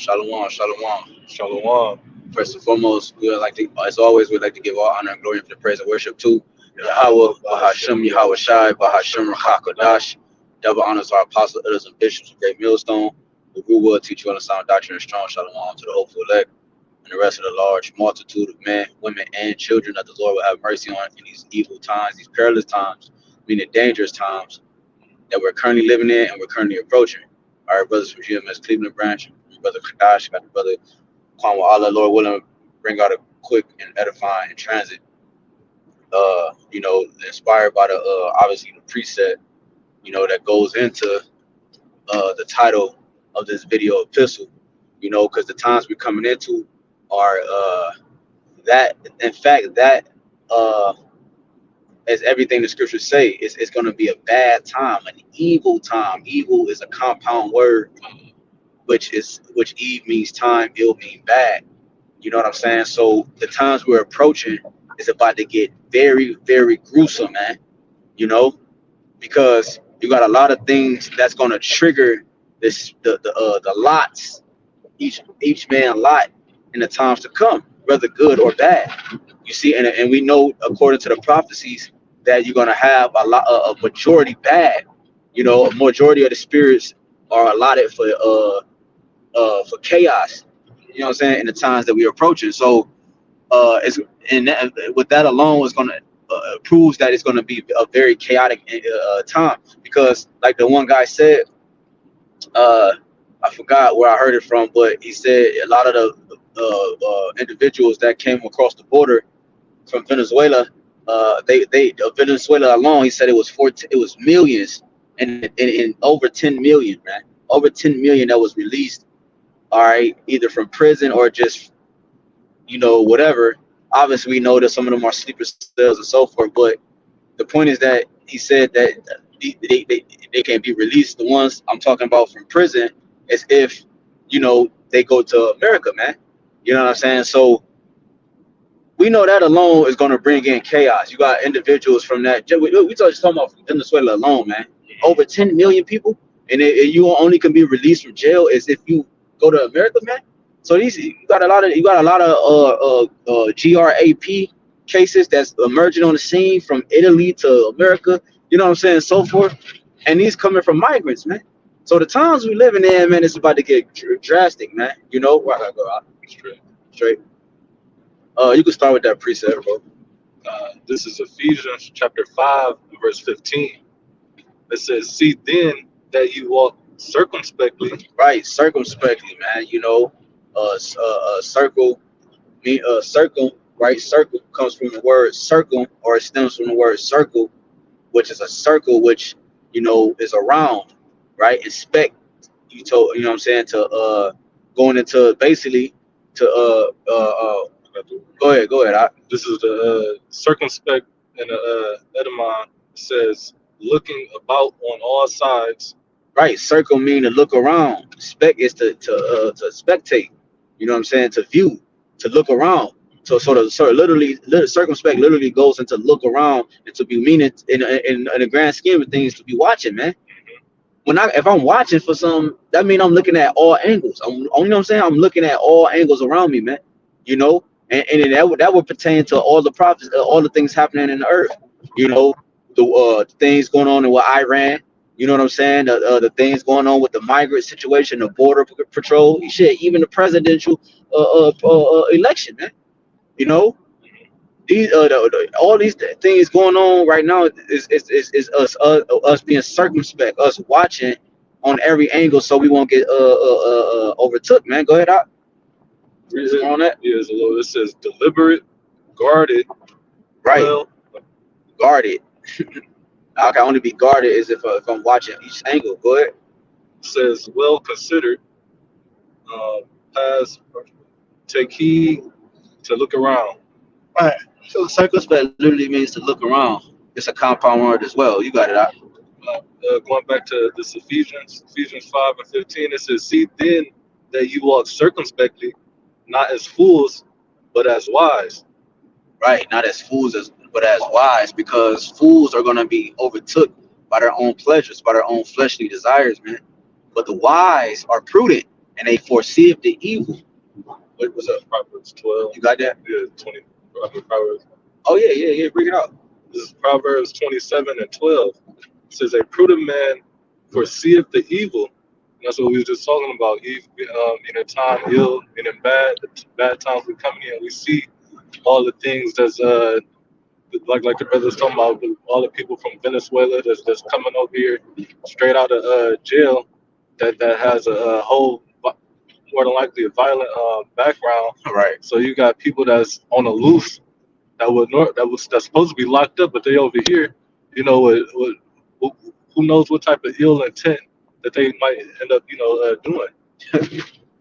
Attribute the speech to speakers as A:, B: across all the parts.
A: Shalom, shalom.
B: Shalom.
A: First and foremost, we would like to, as always, we'd like to give all honor and glory for the praise and worship to Yahawah, BAHASHAM, YAHAWASHI, BAHASHAM, HAQADASH. Double honors our apostles, elders, and bishops of Great Millstone, who will teach you on the sound doctrine and strong shalom to the hopeful elect and the rest of the large multitude of men, women, and children that the Lord will have mercy on in these evil times, these perilous times, meaning dangerous times that we're currently living in and we're currently approaching. All right, brothers from GMS Cleveland branch, brother Kadash, got the brother Kwame Allah, Lord willing, bring out a quick and edifying in transit. Inspired by the obviously the preset, that goes into the title of this video epistle, because the times we're coming into are that, in fact, that as everything the scriptures say, it's going to be a bad time, an evil time. Evil is a compound word, which Eve means time, ill mean bad. You know what I'm saying? So the times we're approaching is about to get very, very gruesome, man. Because you got a lot of things that's gonna trigger the lots, each man lot in the times to come, whether good or bad. You see, and we know according to the prophecies that you're gonna have a majority bad. A majority of the spirits are allotted for chaos. You know what I'm saying? In the times that we're approaching. So with that alone, it's gonna proves that it's gonna be a very chaotic time, because like the one guy said, I forgot where I heard it from, but he said a lot of the individuals that came across the border from Venezuela, Venezuela alone, he said it was millions, and over 10 million, man, over 10 million that was released, all right, either from prison or just whatever. Obviously we know that some of them are sleeper cells and so forth, but the point is that he said that they can be released, the ones I'm talking about from prison, as if they go to America, man. You know what I'm saying? So we know that alone is going to bring in chaos. You got individuals from that. We just talking about Venezuela alone, man. Over 10 million people, and you only can be released from jail as if you go to America, man. So you got a lot of GRAP cases that's emerging on the scene from Italy to America. You know what I'm saying, so forth, and these coming from migrants, man. So the times we living in, man, it's about to get drastic, man. Where I gotta go out straight. You can start with that precept, bro.
B: This is Ephesians chapter 5, verse 15. It says, "See then that you walk circumspectly."
A: Right, circumspectly, man. Circle, circle, right? Circle comes from the word circle, or it stems from the word circle, which is a circle, which is around, right? Inspect. You know what I'm saying, to going into basically to go ahead.
B: This is the circumspect in the etymon. It says, looking about on all sides.
A: Right, circle mean to look around. Spec is to spectate. You know what I'm saying? To view, to look around. So literally, circumspect literally goes into look around, and to be meaning in the grand scheme of things, to be watching, man. If I'm watching for some, that means I'm looking at all angles. You know what I'm saying? I'm looking at all angles around me, man. And that would pertain to all the prophets, all the things happening in the earth. The things going on with Iran. You know what I'm saying? The things going on with the migrant situation, the border patrol, shit, even the presidential election, man. These all these things going on right now is us being circumspect, us watching on every angle, so we won't get overtook, man. Go ahead out.
B: Reason on that is a little. It says deliberate, guarded,
A: right?
B: Well,
A: guarded. I can only be guarded is if I'm watching each angle. Go ahead.
B: It says well considered. Past. Take heed to look around.
A: Right. So circumspect literally means to look around. It's a compound word as well. You got it out.
B: Going back to this Ephesians 5 and 15, it says, "See then that you walk circumspectly, not as fools, but as wise."
A: Right, not as fools but as wise, because fools are gonna be overtook by their own pleasures, by their own fleshly desires, man. But the wise are prudent. and they foreseeth the evil.
B: What was that? Proverbs 12.
A: You got that?
B: Yeah, 20. I mean, Proverbs.
A: Oh yeah. Bring it out.
B: This is Proverbs 27 and 12. It says, a prudent man foreseeth the evil. And that's what we were just talking about. In a time ill and in bad times we come in, we see all the things that's like the brothers talking about, all the people from Venezuela that's coming over here straight out of jail that has a whole more than likely a violent background.
A: Right.
B: So you got people that's on the loose that's supposed to be locked up, but they over here, you know, who knows what type of ill intent that they might end up, doing.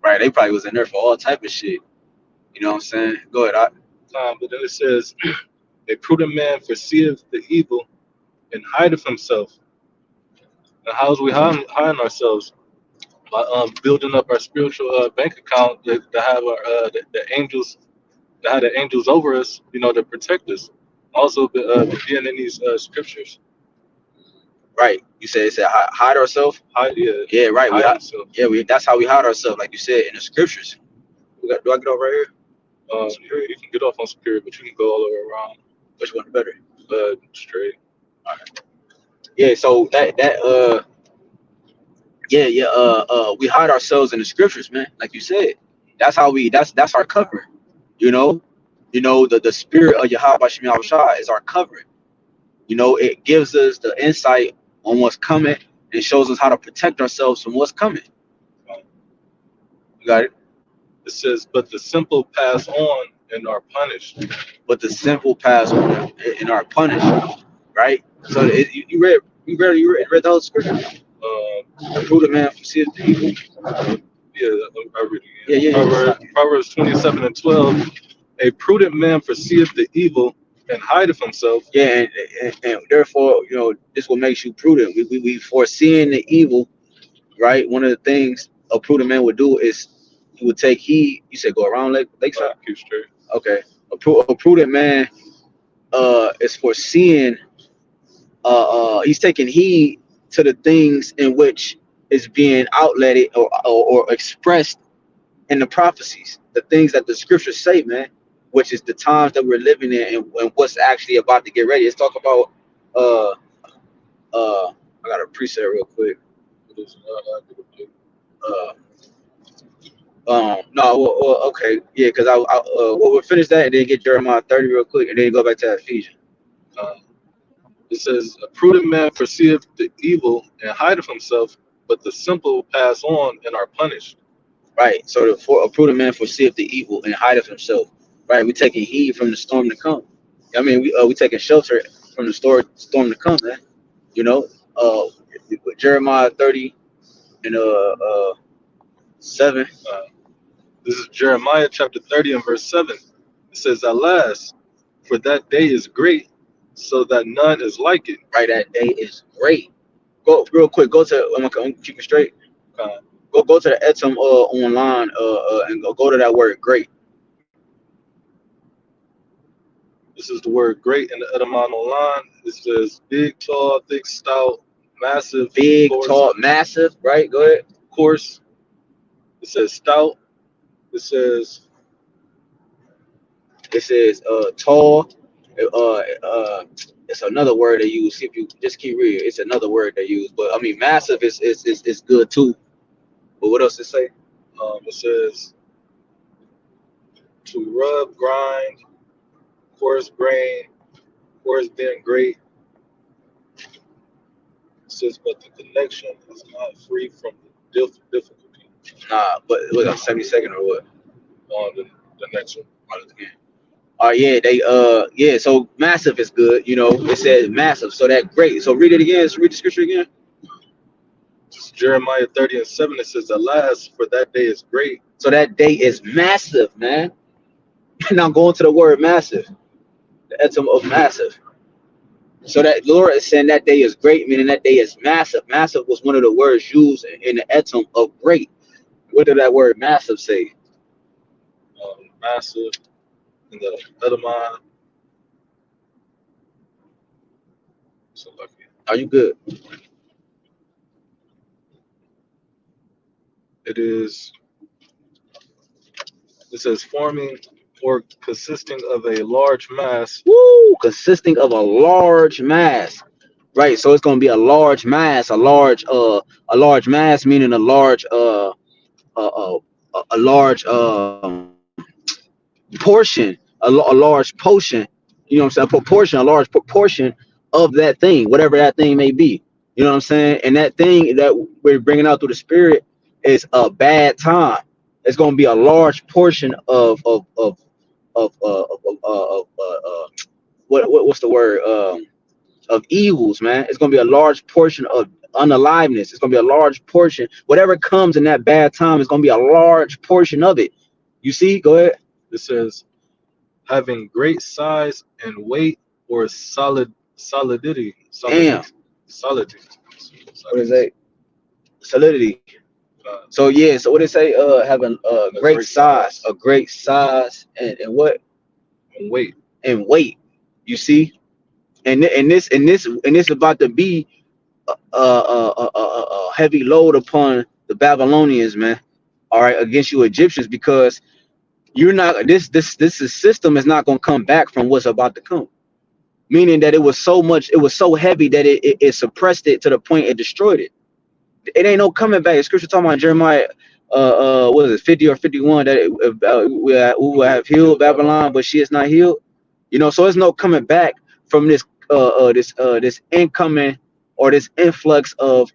A: Right. They probably was in there for all type of shit. You know what I'm saying? Go ahead.
B: But then it says, a prudent man foreseeth the evil and hideth himself. And how's we hiding ourselves? By building up our spiritual bank account to have our the angels, to have the angels over us, to protect us. Also, being in these scriptures.
A: Right. You said hide ourselves. Yeah. Right. That's how we hide ourselves, like you said in the scriptures. Do I get over right
B: here? You can get off on Superior, but you can go all the way around.
A: Which one's better?
B: Straight.
A: All right. Yeah. So we hide ourselves in the scriptures, man. Like you said, that's how that's our cover. The spirit of YAHWASHI is our covering. It gives us the insight on what's coming and shows us how to protect ourselves from what's coming. You got it?
B: It says, but the simple pass on and are punished.
A: But the simple pass on and are punished, right? So you read the whole scripture. The prudent man foreseeth the evil.
B: Yeah, I read it. Yeah. Proverbs 27 and 12. A prudent man foreseeth the evil and hideth himself.
A: Yeah, and therefore, this what makes you prudent. We foreseeing the evil, right? One of the things a prudent man would do is he would take heed. You said go around lakeside.
B: Keep straight.
A: Okay, a prudent man is foreseeing. He's taking heed to the things in which is being outletted or expressed in the prophecies, the things that the scriptures say, man, which is the times that we're living in and what's actually about to get ready. Let's talk about I got a preset real quick. No, well, okay, yeah, because we'll finish that and then get Jeremiah 30 real quick and then go back to Ephesians.
B: It says, a prudent man foreseeth the evil and hideth himself, but the simple pass on and are punished.
A: Right. So a prudent man foreseeth the evil and hideth himself. Right. We taking heed from the storm to come. I mean, we taking shelter from the storm to come, man. Jeremiah 30 and 7.
B: This is Jeremiah chapter 30 and verse 7. It says, alas, for that day is great, so that none is like it.
A: Right, that day is great. Go real quick. Go to I'm gonna keep it straight. Go to the Etam online and go to that word great.
B: This is the word great in the Etam online. It says big, tall, thick, stout, massive.
A: Big, tall, massive. Right. Go ahead.
B: Coarse. It says stout. It says
A: tall. It's another word they use. If you just keep reading, it's another word they use. But I mean, massive is good too. But what else it say?
B: It says to rub, grind, coarse grain, coarse being great. It says, but the connection is not free from the difficulty.
A: Nah, but it was a 70-second or what?
B: On the next one.
A: Yeah, so massive is good, it says massive, so that great. So read it again, read the scripture again.
B: Just Jeremiah 30 and 7, it says, alas, for that day is great.
A: So that day is massive, man. Now going to the word massive, the etum of massive. So that Lord is saying that day is great, meaning that day is massive. Massive was one of the words used in the etum of great. What did that word massive say?
B: Massive in the Edamon. So lucky.
A: Are you good?
B: It is It says forming or consisting of a large mass.
A: Woo! Consisting of a large mass. Right. So it's gonna be a large mass, a large mass meaning uh, a large portion, a large potion, you know what I'm saying? Proportion, a large proportion of that thing, whatever that thing may be. You know what I'm saying? And that thing that we're bringing out through the spirit is a bad time. It's going to be a large portion of what's the word, of evils, man. It's going to be a large portion of unaliveness. It's going to be a large portion. Whatever comes in that bad time is going to be a large portion of it. You see? Go ahead.
B: It says having great size and weight or
A: Damn.
B: solidity.
A: What is that? Solidity. So yeah, so what they say, having a great size, and what,
B: And weight.
A: and weight. You see, and this about to be a heavy load upon the Babylonians, man. All right, against you Egyptians, because you're not this system is not going to come back from what's about to come. Meaning that it was so much, it was so heavy that it suppressed it to the point it destroyed it. It ain't no coming back. The scripture talking about Jeremiah, what is it, 50 or 51, that we will have healed Babylon, but she is not healed. You know, so there's no coming back from this incoming or this influx of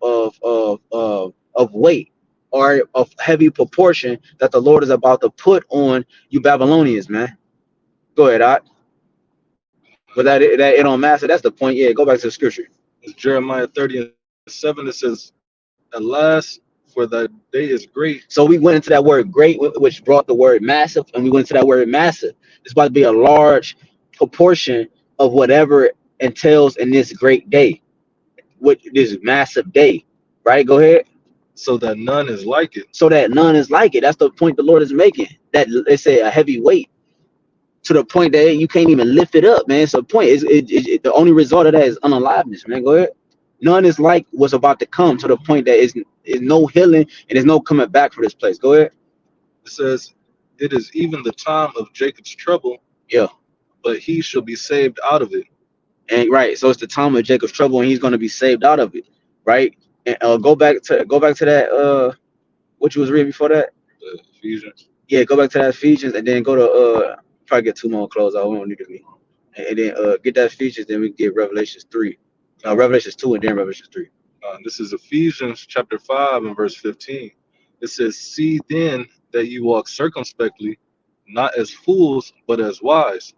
A: weight or of heavy proportion that the Lord is about to put on you Babylonians, man. Go ahead, Ot. But that it don't matter. That's the point. Yeah, go back to the scripture.
B: It's Jeremiah 30:7. It says, alas, for the day is great.
A: So we went into that word great, which brought the word massive, and we went into that word massive. It's about to be a large proportion of whatever entails in this great day, what this massive day, right? Go ahead.
B: So that none is like it.
A: So that none is like it. That's the point the Lord is making. That they say a heavy weight to the point that you can't even lift it up, man. It's a point. The only result of that is unaliveness, man. Go ahead. None is like what's about to come, to the point that is no healing and there's no coming back for this place. Go ahead.
B: It says, it is even the time of Jacob's trouble.
A: Yeah.
B: But he shall be saved out of it.
A: And right, so it's the time of Jacob's trouble, and he's going to be saved out of it, right? And go back to that what you was reading before that.
B: Ephesians.
A: Yeah, go back to that Ephesians, and then go to probably get two more close out. We don't need to be, and then get that Ephesians, then we get Revelations 3, Revelations 2, and then Revelations 3.
B: This is Ephesians chapter 5 and verse 15. It says, see then that you walk circumspectly, not as fools, but as wise,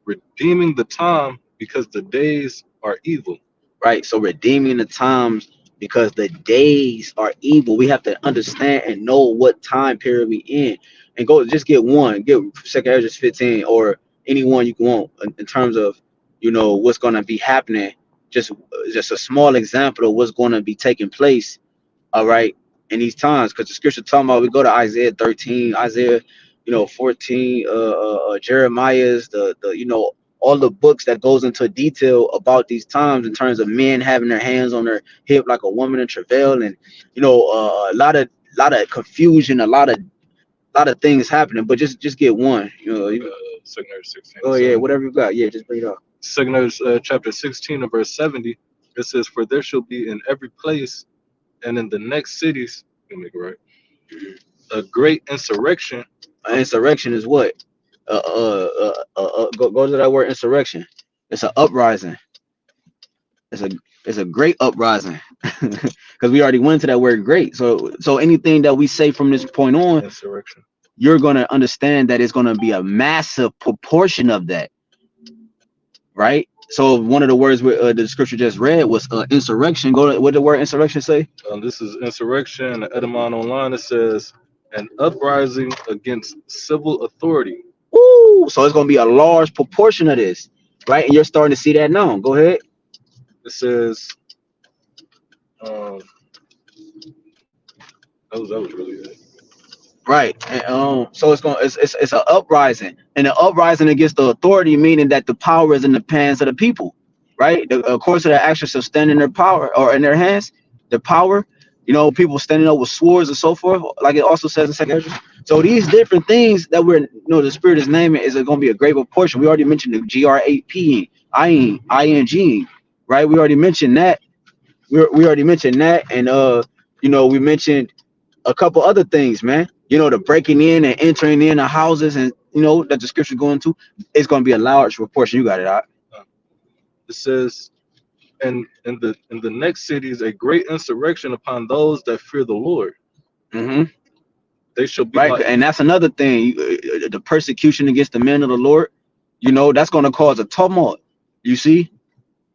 B: redeeming the time because the days are evil.
A: Right. So redeeming the times because the days are evil. We have to understand and know what time period we in. And go just get 2 Ezra 15 or anyone you want in terms of, you know, what's going to be happening. Just a small example of what's going to be taking place. All right. In these times, because the scripture talking about, we go to Isaiah 13, Isaiah, 14, Jeremiah's, the all the books that goes into detail about these times in terms of men having their hands on their hip like a woman in travail, and a lot of confusion, a lot of things happening. But just get one,
B: 2 16.
A: Oh yeah, whatever you got, yeah, just bring it up.
B: 2 chapter 16 and verse 70. It says, for there shall be in every place and in the next cities, let me make it right, a great insurrection.
A: Insurrection is what? Go to that word insurrection. It's an uprising. It's a great uprising, because we already went to that word great. So anything that we say from this point on,
B: Insurrection.
A: You're gonna understand that it's gonna be a massive proportion of that, right? So one of the words the scripture just read was insurrection. Go to what the word insurrection say?
B: This is insurrection. Edamon online, it says an uprising against civil authority.
A: Ooh, so it's gonna be a large proportion of this, right? And you're starting to see that now. Go ahead.
B: It says, that was really good.
A: Right, and so it's an uprising, and an uprising against the authority, meaning that the power is in the hands of the people, right? Of course, their actions shall stand in their power or in their hands. The power, people standing up with swords and so forth, like it also says in 2 Ezra. So these different things that we're, the Spirit is naming is going to be a great proportion. We already mentioned the GRAP, ING, right? We already mentioned that. We already mentioned that, and we mentioned a couple other things, man. The breaking in and entering in the houses, and that the scripture going to, it's going to be a large proportion. You got it out.
B: It says, and in the next cities a great insurrection upon those that fear the Lord.
A: Mm-hmm.
B: They shall be
A: Right,
B: like,
A: and that's another thing. The persecution against the men of the Lord, that's going to cause a tumult. You see,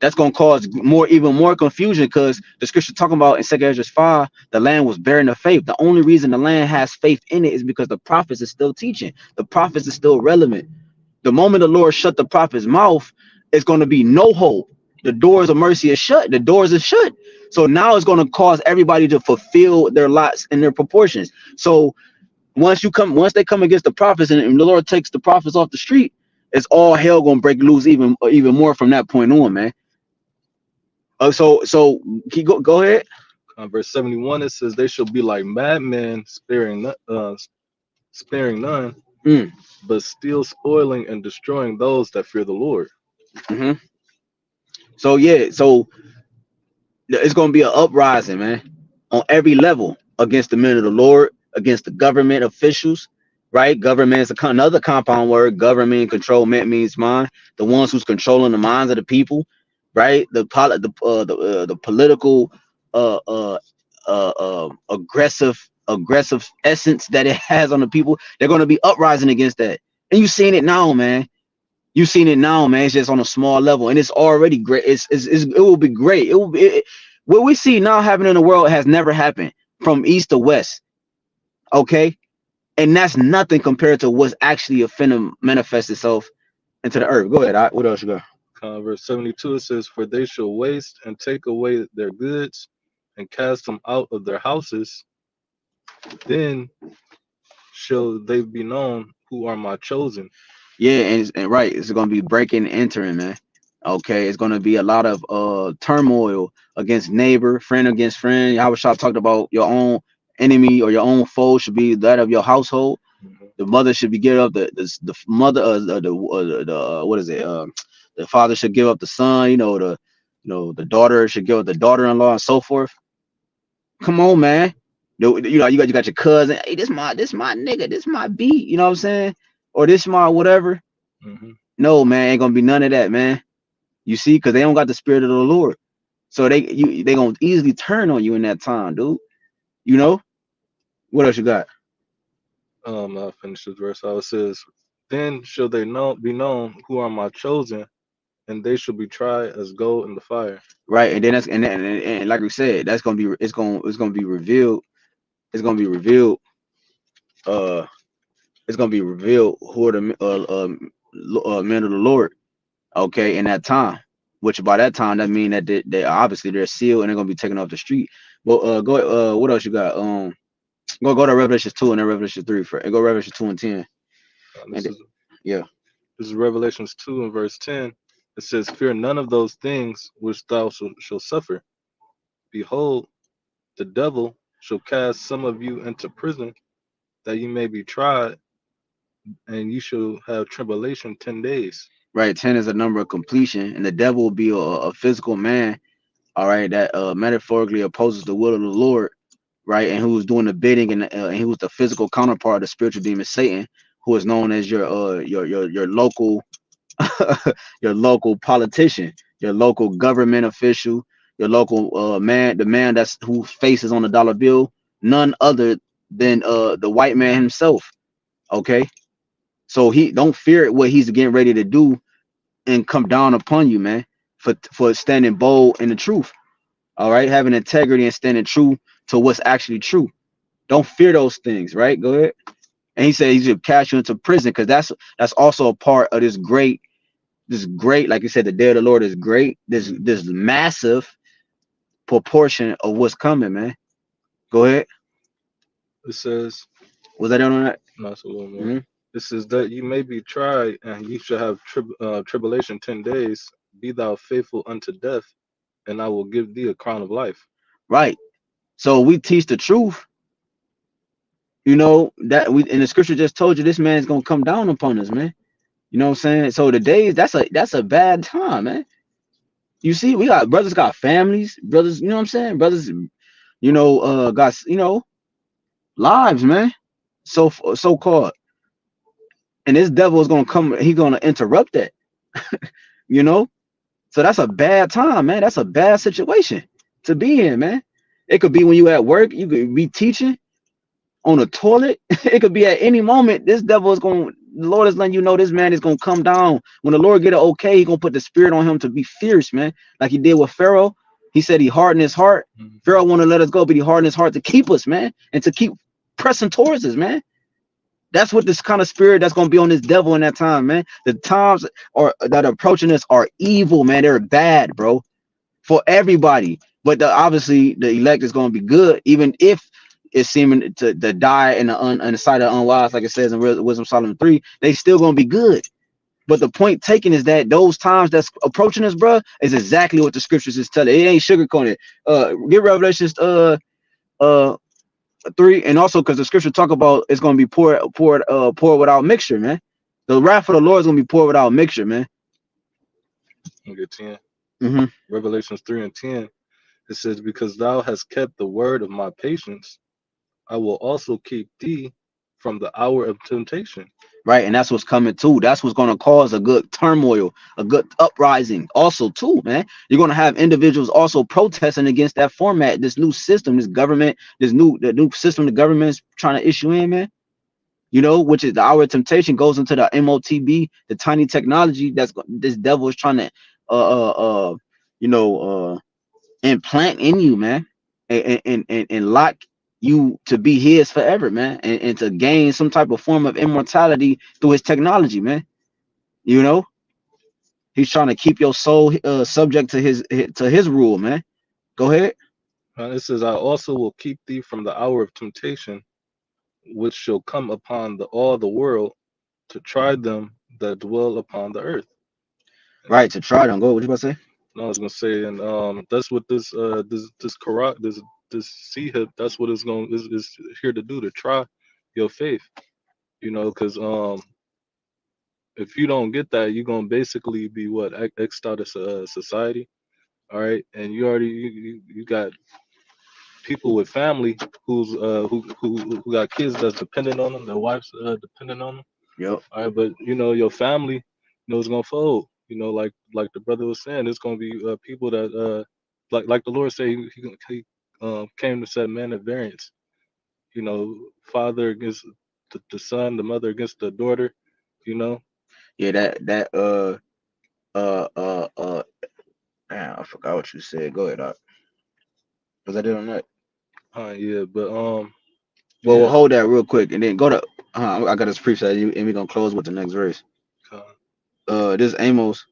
A: that's going to cause even more confusion, because the scripture talking about in 2 Ezra 5, the land was bearing the faith. The only reason the land has faith in it is because the prophets are still teaching. The prophets are still relevant. The moment the Lord shut the prophet's mouth, it's going to be no hope. The doors of mercy are shut. The doors are shut. So now it's going to cause everybody to fulfill their lots and their proportions. So once they come against the prophets, and the Lord takes the prophets off the street, it's all hell gonna break loose even more from that point on, man. So go ahead.
B: verse 71, it says, they shall be like madmen, sparing none,
A: Mm,
B: but still spoiling and destroying those that fear the Lord.
A: hmm So yeah, so it's gonna be an uprising, man, on every level against the men of the Lord, against the government officials, right? Government is another compound word. Government controlment means mind. The ones who's controlling the minds of the people, right? The political aggressive essence that it has on the people. They're gonna be uprising against that, and you've seen it now, man. You've seen it now, man. It's just on a small level, and it's already great. It will be great. It will be what we see now happening in the world has never happened from east to west. Okay, and that's nothing compared to what's actually finna manifest itself into the earth. Go ahead. What else you got?
B: Verse 72, it says, for they shall waste and take away their goods and cast them out of their houses. Then shall they be known who are my chosen.
A: Yeah, and right, it's gonna be breaking and entering, man. Okay, it's gonna be a lot of turmoil against neighbor, friend against friend. YAHWASHI talked about your own enemy or your own foe should be that of your household.
B: Mhm.
A: The mother should be give up the mother what is it? The father should give up the son. The daughter should give up the daughter-in-law, and so forth. Come on, man. You got your cousin. Hey, this my nigga. This my beat. You know what I'm saying? Or this my whatever.
B: Mhm.
A: No, man, ain't gonna be none of that, man. You see, because they don't got the spirit of the Lord, so they gonna easily turn on you in that time, dude. You know what else you got?
B: I'll finish this verse out. It says, then shall they be known who are my chosen, and they shall be tried as gold in the fire.
A: Right, and then and like we said, that's gonna be it's gonna be revealed. It's gonna be revealed. Uh, it's gonna be revealed who are the men of the Lord. Okay, in that time, which by that time that mean that they obviously they're sealed and they're gonna be taken off the street. Well, go. What else you got? Go to Revelation 2 and then Revelation 3 for, and go Revelation 2 and 10. And
B: This is
A: yeah,
B: Revelations 2 and verse 10. It says, fear none of those things which thou shalt suffer. Behold, the devil shall cast some of you into prison, that you may be tried, and you shall have tribulation 10 days.
A: right. 10 is a number of completion, and the devil will be a physical man, all right, that metaphorically opposes the will of the Lord, right, and who's doing the bidding, and he was the physical counterpart of the spiritual demon Satan, who is known as your local your local politician, your local government official, your local man, the man that's whose face is on the dollar bill, none other than the white man himself. Okay, so he don't fear what he's getting ready to do and come down upon you, man, for standing bold in the truth. All right, having integrity and standing true to what's actually true. Don't fear those things, right? Go ahead. And he said he should cast you into prison, because that's also a part of this great, like you said, the day of the Lord is great. This massive proportion of what's coming, man. Go ahead.
B: It says,
A: Was that on that?
B: no, it's a little more.
A: Mm-hmm.
B: It says that you may be tried, and you shall have tribulation 10 days. Be thou faithful unto death, and I will give thee a crown of life.
A: Right. So we teach the truth. You know that we in the scripture just told you this man is gonna come down upon us, man. You know what I'm saying? So the days that's a bad time, man. You see, we got brothers, got families, brothers. You know what I'm saying? Brothers, got lives, man. So called, and this devil is gonna come. He's gonna interrupt that. You know, so that's a bad time, man. That's a bad situation to be in, man. It could be when you at work. You could be teaching on a toilet. It could be at any moment. This devil is going. The Lord is letting you know this man is gonna come down. When the Lord get it okay, He gonna put the spirit on him to be fierce, man. Like He did with Pharaoh. He said He hardened his heart. Pharaoh want to let us go, but He hardened his heart to keep us, man, and to keep pressing towards us, man. That's what this kind of spirit that's gonna be on this devil in that time, man. The times are that are approaching us are evil, man. They're bad, bro, for everybody. But obviously the elect is gonna be good, even if it's seeming to die in the sight of unwise, like it says in Wisdom Solomon 3. They still gonna be good. But the point taken is that those times that's approaching us, bro, is exactly what the scriptures is telling. It ain't sugarcoating it. Get Revelations uh 3, and also because the scripture talk about it's gonna be poured without mixture, man. The wrath of the Lord is gonna be poured without mixture, man.
B: Okay, 10.
A: Mm-hmm.
B: Revelations 3 and 10. It says, because thou hast kept the word of my patience, I will also keep thee from the hour of temptation.
A: Right, and that's what's coming too. That's what's going to cause a good turmoil, a good uprising. Also, too, man, you're going to have individuals also protesting against that format, this new system, this government, the new system the government is trying to issue in, man. You know, which is the hour of temptation goes into the MOTB, the tiny technology that's this devil is trying to, you know, implant in you, man, and lock you to be his forever, man, and to gain some type of form of immortality through his technology, man. You know, he's trying to keep your soul subject to his rule, man. Go ahead.
B: It says, I also will keep thee from the hour of temptation, which shall come upon all the world to try them that dwell upon the earth.
A: Right, to try them. Go. What you about to say?
B: And I was gonna say, and that's what this C-hip, that's what it's going is here to do, to try your faith. You know, because if you don't get that, you're gonna basically be what, X'd out of society. All right, and you got people with family who got kids that's dependent on them, their wives dependent on them.
A: Yep.
B: All right, but you know your family, is gonna fold. You know, like the brother was saying, it's gonna be people that like the Lord said, he came to set man at variance. You know, father against the son, the mother against the daughter. You know.
A: Yeah, that damn, I forgot what you said. Go ahead, because I did on that.
B: Yeah, but
A: Well,
B: yeah.
A: hold that real quick, and then go to. I got this preset, and we're gonna close with the next verse. This is Amos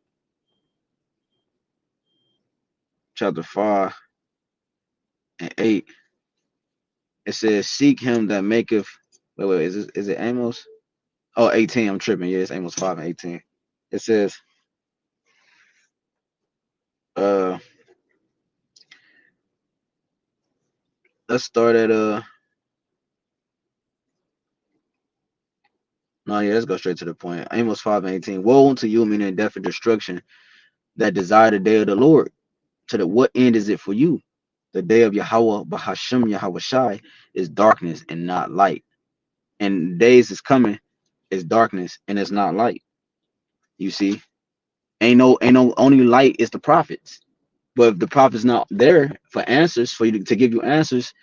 A: chapter 5 and 8. It says, "Seek him that maketh." Wait, is it Amos? Oh, 18. I'm tripping. Yeah, it's Amos 5 and 18. It says, uh, let's start at no, yeah, let's go straight to the point. Amos 5 and 18. Woe unto you, meaning death and destruction, that desire the day of the Lord. To the what end is it for you? The day of Yahawah, BAHASHAM, YAHAWASHI, is darkness and not light. And days is coming, is darkness and it's not light. You see, ain't no only light is the prophets. But if the prophet's not there for answers, for you to give you answers,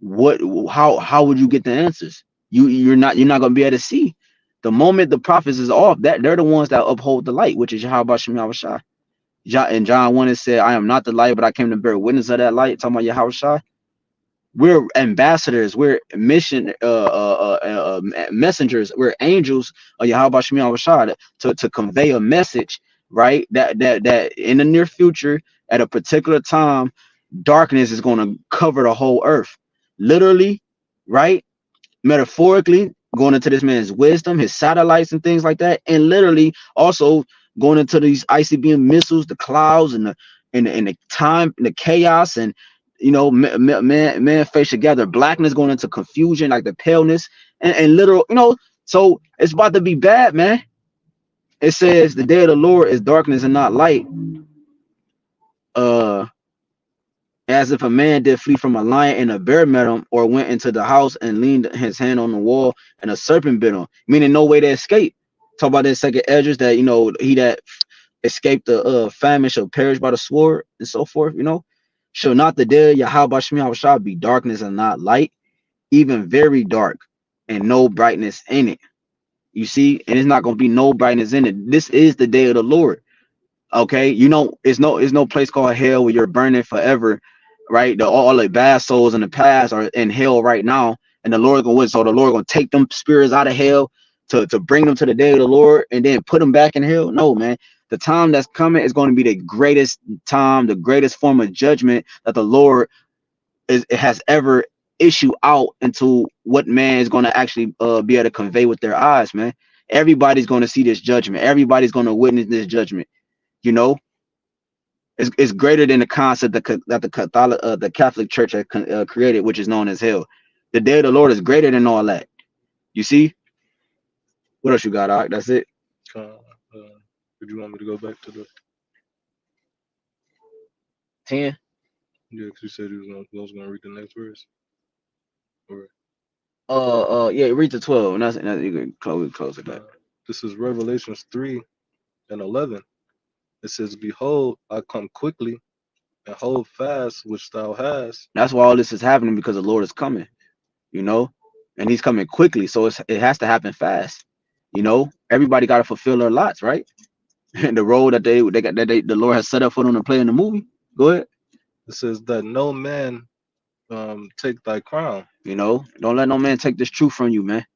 A: what how would you get the answers? You're not gonna be able to see. The moment the prophets is off, that they're the ones that uphold the light, which is YAHWASHI, YAHWASHI. In John 1 it said, I am not the light, but I came to bear witness of that light, talking about YAHWASHI. We're ambassadors, we're mission messengers, we're angels of YAHWASHI, YAHWASHI to convey a message, right? That in the near future, at a particular time, darkness is going to cover the whole earth, literally, right? Metaphorically, going into this man's wisdom, his satellites and things like that, and literally also going into these ICBM missiles, the clouds and the time and the chaos and You know, man face should gather blackness going into confusion, like the paleness and literal, you know. So it's about to be bad, man. It says the day of the Lord is darkness and not light. Uh, as if a man did flee from a lion and a bear met him, or went into the house and leaned his hand on the wall and a serpent bit him, meaning no way to escape. Talk about that second Edges, that, you know, he that escaped the famine shall perish by the sword and so forth, you know. Shall not the day of Yahawah be darkness and not light, even very dark, and no brightness in it? You see, and it's not going to be no brightness in it. This is the day of the Lord. Okay, you know, it's no place called hell where you're burning forever, right? All the bad souls in the past are in hell right now, and the Lord gonna win. So the Lord gonna take them spirits out of hell to bring them to the day of the Lord and then put them back in hell. No, man. The time that's coming is going to be the greatest time, the greatest form of judgment that the Lord has ever issued out into what man is going to actually be able to convey with their eyes, man. Everybody's going to see this judgment. Everybody's going to witness this judgment. You know, it's greater than the concept that the Catholic Church has created, which is known as hell. The day of the Lord is greater than all that. You see? What else you got, Doc? That's it.
B: Did you want me to go back to the
A: 10?
B: Yeah, because you said you was gonna read the next verse. Or
A: Yeah, read the 12. And that's you can close it back.
B: This is Revelations 3:11. It says, "Behold, I come quickly, and hold fast which thou hast."
A: That's why all this is happening, because the Lord is coming, you know, and he's coming quickly. So it has to happen fast. You know, everybody got to fulfill their lots, right? And the role that the Lord has set up for them to play in the movie. Go ahead.
B: It says that no man take thy crown.
A: You know, don't let no man take this truth from you, man.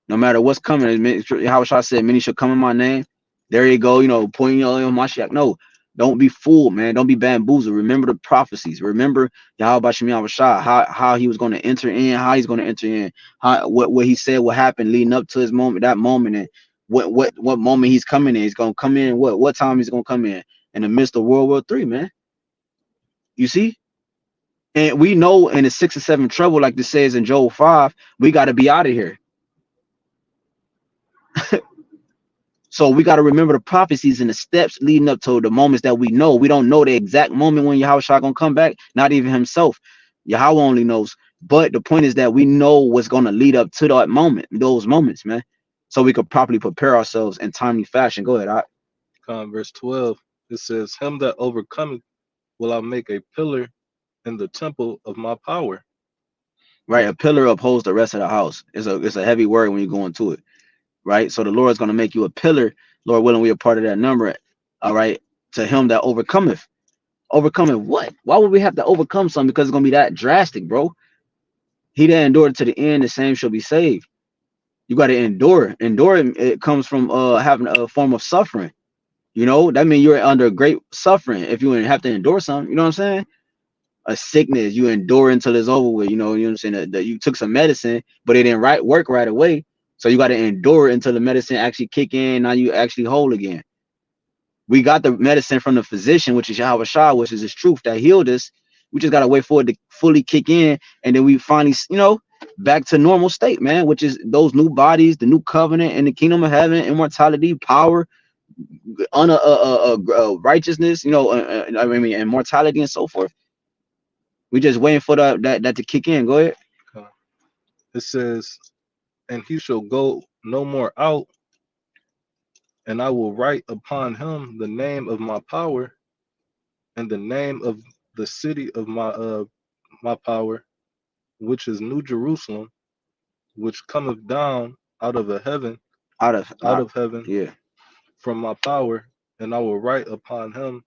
A: No matter what's coming, how I said, many shall come in my name. There you go, you know, pointing on my shack. No, don't be fooled, man. Don't be bamboozled. Remember the prophecies. Remember Yahawah, how he was going to enter in, how he's going to enter in, how what he said will happen leading up to his moment, that moment, and what moment he's coming in. He's going to come in. What time he's going to come in the midst of World War III, man. You see. And we know in the 6 or 7 trouble, like this says in Joel 5, we got to be out of here. So we got to remember the prophecies and the steps leading up to the moments that we know. We don't know the exact moment when Yahawashi gonna come back, not even himself. Yahweh only knows. But the point is that we know what's gonna lead up to that moment, those moments, man. So we could properly prepare ourselves in timely fashion. Go ahead,
B: Verse 12. It says, "Him that overcometh will I make a pillar in the temple of my power."
A: Right, a pillar upholds the rest of the house. It's a heavy word when you go into it. Right, so the Lord is going to make you a pillar. Lord willing, we are part of that number. All right, to him that overcometh. Overcoming what? Why would we have to overcome something? Because it's going to be that drastic, bro. He that endured to the end, the same shall be saved. You got to endure. Enduring, it comes from having a form of suffering. You know, that means you're under great suffering if you have to endure something. You know what I'm saying? A sickness, you endure until it's over with. You know what I'm saying? That you took some medicine, but it didn't work right away. So you got to endure until the medicine actually kick in. Now you actually whole again. We got the medicine from the physician, which is Yahawashi, which is his truth that healed us. We just got to wait for it to fully kick in. And then we finally, you know, back to normal state, man, which is those new bodies, the new covenant and the kingdom of heaven, immortality, power, honor, righteousness, you know, I mean, immortality and so forth. We just waiting for that to kick in. Go ahead.
B: It says, "And he shall go no more out, and I will write upon him the name of my power, and the name of the city of my power, which is New Jerusalem, which cometh down out of heaven,
A: Out of
B: heaven,
A: yeah.
B: from my power, and I will write upon him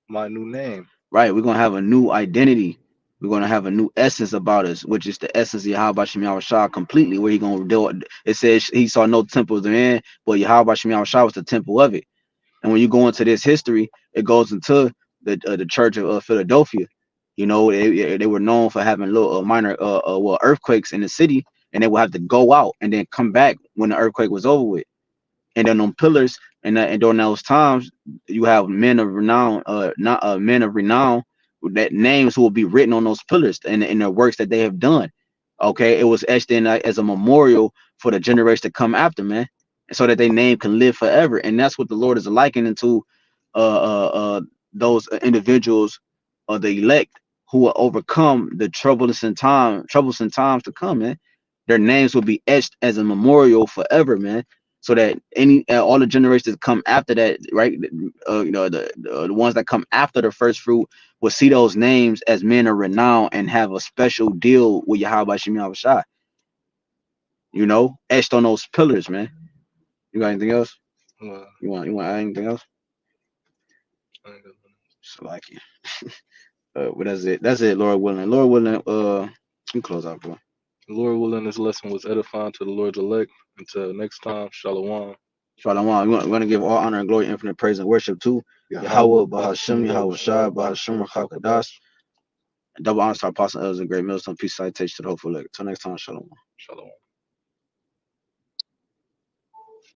B: my new name."
A: Right. We're gonna have a new identity. We're gonna have a new essence about us, which is the essence of Yahweh Shah completely. Where he gonna do it? It says he saw no temple therein, but Yahweh Shah was the temple of it. And when you go into this history, it goes into the church of Philadelphia. You know, they were known for having little minor earthquakes in the city, and they would have to go out and then come back when the earthquake was over with. And then on pillars, and during those times, you have men of renown, not men of renown, that names will be written on those pillars in the works that they have done. Okay, it was etched in as a memorial for the generation to come after, man, so that their name can live forever. And that's what the Lord is likening to those individuals or the elect who will overcome the troublesome times to come, man. Their names will be etched as a memorial forever, man, so that any all the generations that come after that, right? The ones that come after the first fruit will see those names as men of renown and have a special deal with YAHWASHI, you know, etched on those pillars, man. You got anything else? You want to add anything else? So like it. But that's it. That's it, Lord willing. Lord willing, you close out, bro.
B: Lord willing, this lesson was edifying to the Lord's elect. Until next time, Shalom.
A: Shalom. We're going to give all honor and glory, infinite praise and worship to Yahweh, BAHASHAM, YAHAWASHI, BAHASHAM, HAQADASH. Double honor to our apostle, elders, and great millstone. Peace, citation to the hopeful elect. Till next time, Shalom.
B: Shalom.